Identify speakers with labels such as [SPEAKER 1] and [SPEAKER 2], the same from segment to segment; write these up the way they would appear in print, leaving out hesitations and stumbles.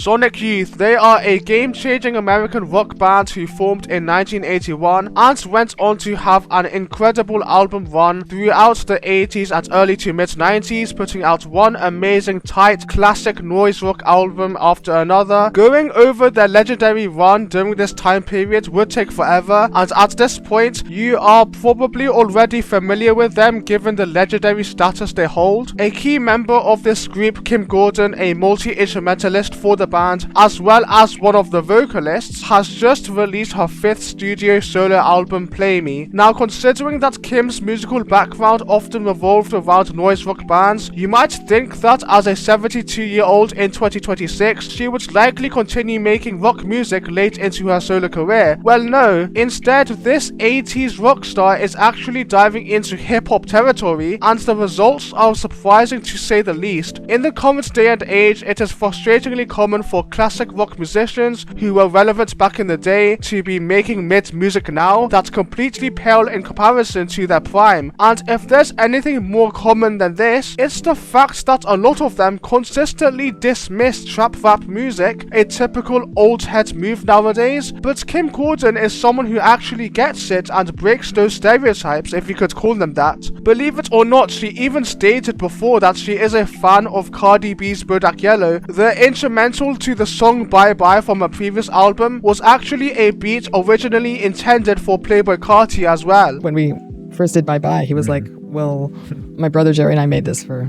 [SPEAKER 1] Sonic Youth, they are a game-changing American rock band who formed in 1981 and went on to have an incredible album run throughout the 80s and early to mid-90s, putting out one amazing tight classic noise rock album after another. Going over their legendary run during this time period would take forever, and at this point you are probably already familiar with them given the legendary status they hold. A key member of this group, Kim Gordon, a multi-instrumentalist for the band, as well as one of the vocalists, has just released her 5th studio solo album, Play Me. Now, considering that Kim's musical background often revolved around noise rock bands, you might think that as a 72-year-old in 2026, she would likely continue making rock music late into her solo career. Well, no. Instead, this 80s rock star is actually diving into hip-hop territory, and the results are surprising to say the least. In the current day and age, it is frustratingly common for classic rock musicians who were relevant back in the day to be making mid-music now that completely pale in comparison to their prime. And if there's anything more common than this, it's the fact that a lot of them consistently dismiss trap rap music, a typical old head move nowadays. But Kim Gordon is someone who actually gets it and breaks those stereotypes, if you could call them that. Believe it or not, she even stated before that she is a fan of Cardi B's Bodak Yellow. The instrumental to the song Bye Bye from a previous album was actually a beat originally intended for Playboi Carti as well.
[SPEAKER 2] When we first did Bye Bye, he was like, well, my brother Jerry and I made this for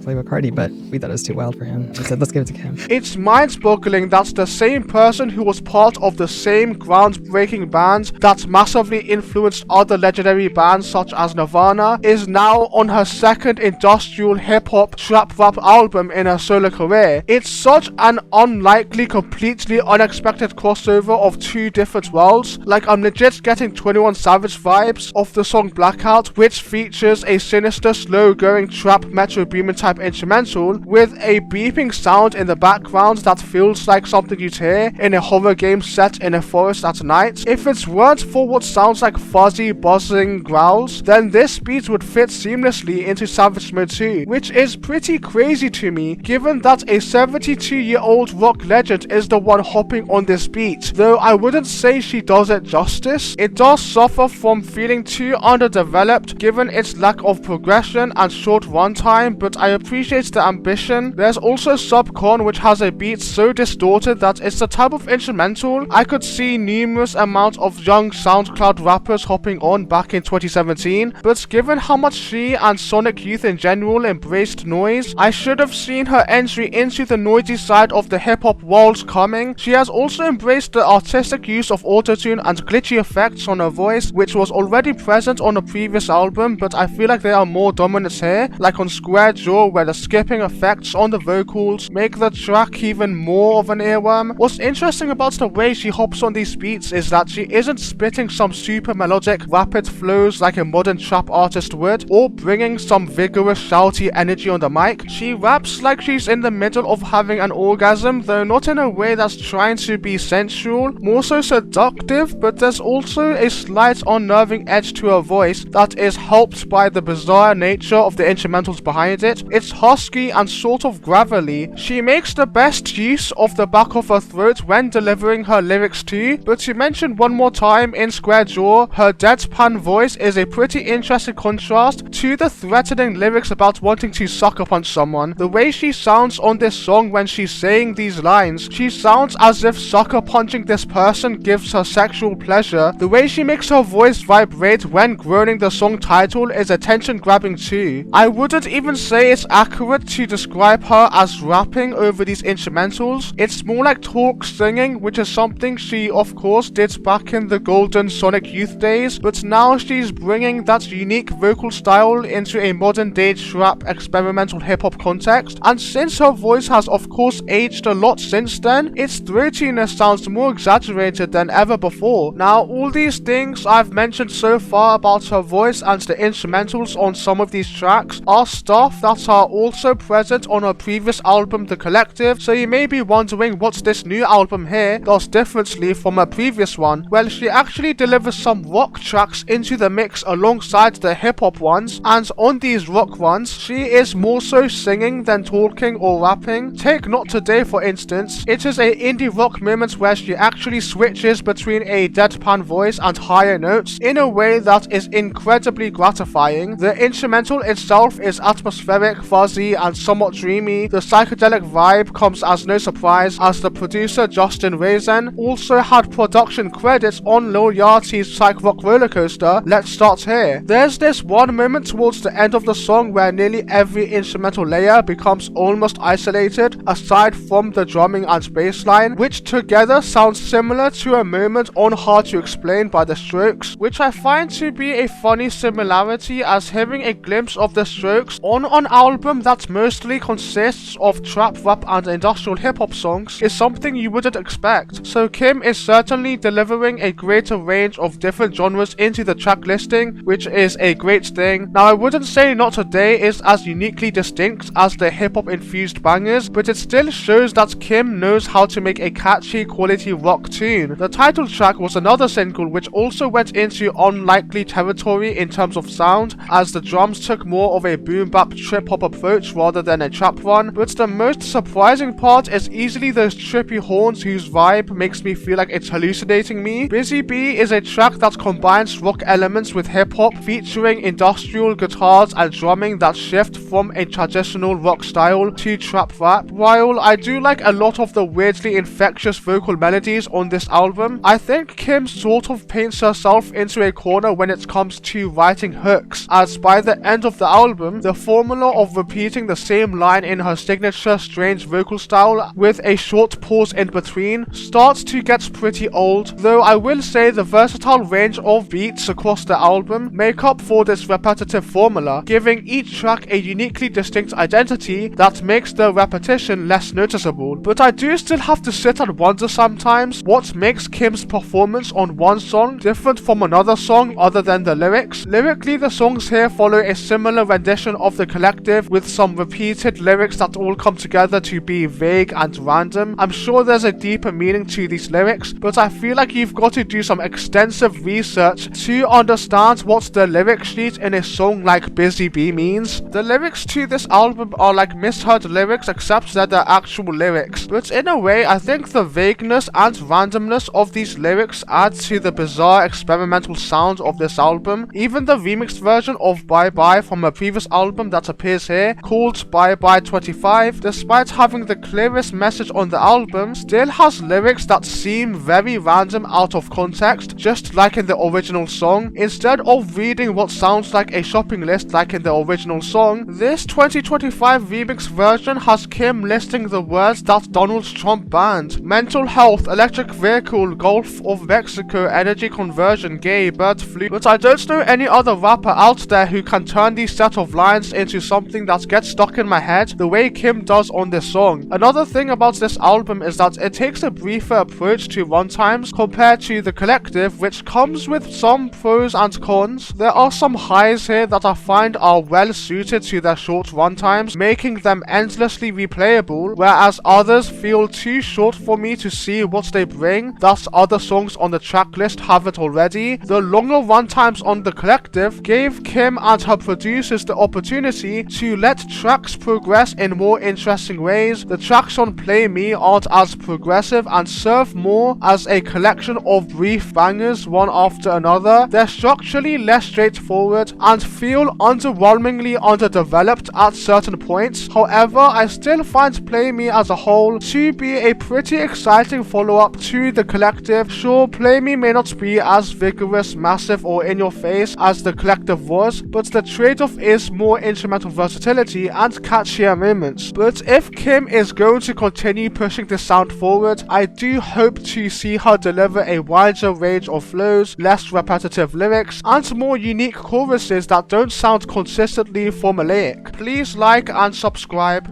[SPEAKER 2] Playboi Carti, but we thought it was too wild for him. We said, let's give it to Kim.
[SPEAKER 1] It's mind-boggling that the same person who was part of the same groundbreaking band that massively influenced other legendary bands such as Nirvana is now on her second industrial hip-hop trap rap album in her solo career. It's such an unlikely, completely unexpected crossover of two different worlds. Like, I'm legit getting 21 Savage vibes off the song Blackout, which features a sinister, slow-going trap Metro Boomin type instrumental with a beeping sound in the background that feels like something you'd hear in a horror game set in a forest at night. If it weren't for what sounds like fuzzy, buzzing growls, then this beat would fit seamlessly into Savage Mode 2, which is pretty crazy to me, given that a 72-year-old rock legend is the one hopping on this beat. Though I wouldn't say she does it justice, it does suffer from feeling too underdeveloped given its lack of progression and short runtime, but I appreciate the ambition. There's also SUBCON, which has a beat so distorted that it's the type of instrumental I could see numerous amounts of young SoundCloud rappers hopping on back in 2017, but given how much she and Sonic Youth in general embraced noise, I should have seen her entry into the noisy side of the hip-hop world coming. She has also embraced the artistic use of autotune and glitchy effects on her voice, which was already present on a previous album, but I feel like they are more dominant here, like on Square Jaw, where the skipping effects on the vocals make the track even more of an earworm. What's interesting about the way she hops on these beats is that she isn't spitting some super melodic, rapid flows like a modern trap artist would, or bringing some vigorous, shouty energy on the mic. She raps like she's in the middle of having an orgasm, though not in a way that's trying to be sensual, more so seductive, but there's also a slight unnerving edge to her voice that is helped by the bizarre nature of the instrumentals behind it. It's husky and sort of gravelly. She makes the best use of the back of her throat when delivering her lyrics too, but to mention one more time in Square Jaw, her deadpan voice is a pretty interesting contrast to the threatening lyrics about wanting to sucker punch someone. The way she sounds on this song when she's saying these lines, she sounds as if sucker punching this person gives her sexual pleasure. The way she makes her voice vibrate when groaning the song title is attention grabbing too. I wouldn't even say it's accurate to describe her as rapping over these instrumentals. It's more like talk singing, which is something she of course did back in the golden Sonic Youth days, but now she's bringing that unique vocal style into a modern day trap experimental hip hop context, and since her voice has of course aged a lot since then, its throatiness sounds more exaggerated than ever before. Now, all these things I've mentioned so far about her voice and the instrumentals on some of these tracks are stuff that are are also present on her previous album The Collective, so you may be wondering what's this new album here does differently from her previous one. Well, she actually delivers some rock tracks into the mix alongside the hip hop ones, and on these rock ones, she is more so singing than talking or rapping. Take Not Today for instance, it is a indie rock moment where she actually switches between a deadpan voice and higher notes in a way that is incredibly gratifying. The instrumental itself is atmospheric, fuzzy, and somewhat dreamy. The psychedelic vibe comes as no surprise, as the producer Justin Raisin also had production credits on Lil Yachty's psych rock rollercoaster. Let's start here. There's this one moment towards the end of the song where nearly every instrumental layer becomes almost isolated aside from the drumming and bass line, which together sounds similar to a moment on Hard to Explain by The Strokes, which I find to be a funny similarity, as hearing a glimpse of The Strokes on an album that mostly consists of trap, rap, and industrial hip hop songs is something you wouldn't expect. So Kim is certainly delivering a greater range of different genres into the track listing, which is a great thing. Now, I wouldn't say Not Today is as uniquely distinct as the hip hop infused bangers, but it still shows that Kim knows how to make a catchy quality rock tune. The title track was another single which also went into unlikely territory in terms of sound, as the drums took more of a boom bap trip hop approach rather than a trap one, but the most surprising part is easily those trippy horns whose vibe makes me feel like it's hallucinating me. Busy Bee is a track that combines rock elements with hip hop, featuring industrial guitars and drumming that shift from a traditional rock style to trap rap. While I do like a lot of the weirdly infectious vocal melodies on this album, I think Kim sort of paints herself into a corner when it comes to writing hooks, as by the end of the album, the formula of repeating the same line in her signature strange vocal style with a short pause in between starts to get pretty old, though I will say the versatile range of beats across the album make up for this repetitive formula, giving each track a uniquely distinct identity that makes the repetition less noticeable. But I do still have to sit and wonder sometimes what makes Kim's performance on one song different from another song other than the lyrics. Lyrically, the songs here follow a similar rendition of The Collective, with some repeated lyrics that all come together to be vague and random. I'm sure there's a deeper meaning to these lyrics, but I feel like you've got to do some extensive research to understand what the lyric sheet in a song like Busy Bee means. The lyrics to this album are like misheard lyrics, except that they're actual lyrics, but in a way I think the vagueness and randomness of these lyrics add to the bizarre experimental sound of this album. Even the remixed version of Bye Bye from a previous album that appears here, called Bye Bye 25, despite having the clearest message on the album, still has lyrics that seem very random out of context, just like in the original song. Instead of reading what sounds like a shopping list like in the original song, this 2025 remix version has Kim listing the words that Donald Trump banned: mental health, electric vehicle, Gulf of Mexico, energy conversion, gay, bird flu. But I don't know any other rapper out there who can turn these set of lines into something that gets stuck in my head the way Kim does on this song. Another thing about this album is that it takes a briefer approach to runtimes compared to The Collective, which comes with some pros and cons. There are some highs here that I find are well suited to their short runtimes, making them endlessly replayable, whereas others feel too short for me to see what they bring, thus other songs on the track list have it already. The longer runtimes on The Collective gave Kim and her producers the opportunity to let tracks progress in more interesting ways. The tracks on Play Me aren't as progressive and serve more as a collection of brief bangers one after another. They're structurally less straightforward and feel underwhelmingly underdeveloped at certain points. However, I still find Play Me as a whole to be a pretty exciting follow-up to The Collective. Sure, Play Me may not be as vigorous, massive, or in your face as The Collective was, but the trade-off is more instrumental versatility and catchier moments. But if Kim is going to continue pushing this sound forward, I do hope to see her deliver a wider range of flows, less repetitive lyrics, and more unique choruses that don't sound consistently formulaic. Please like and subscribe.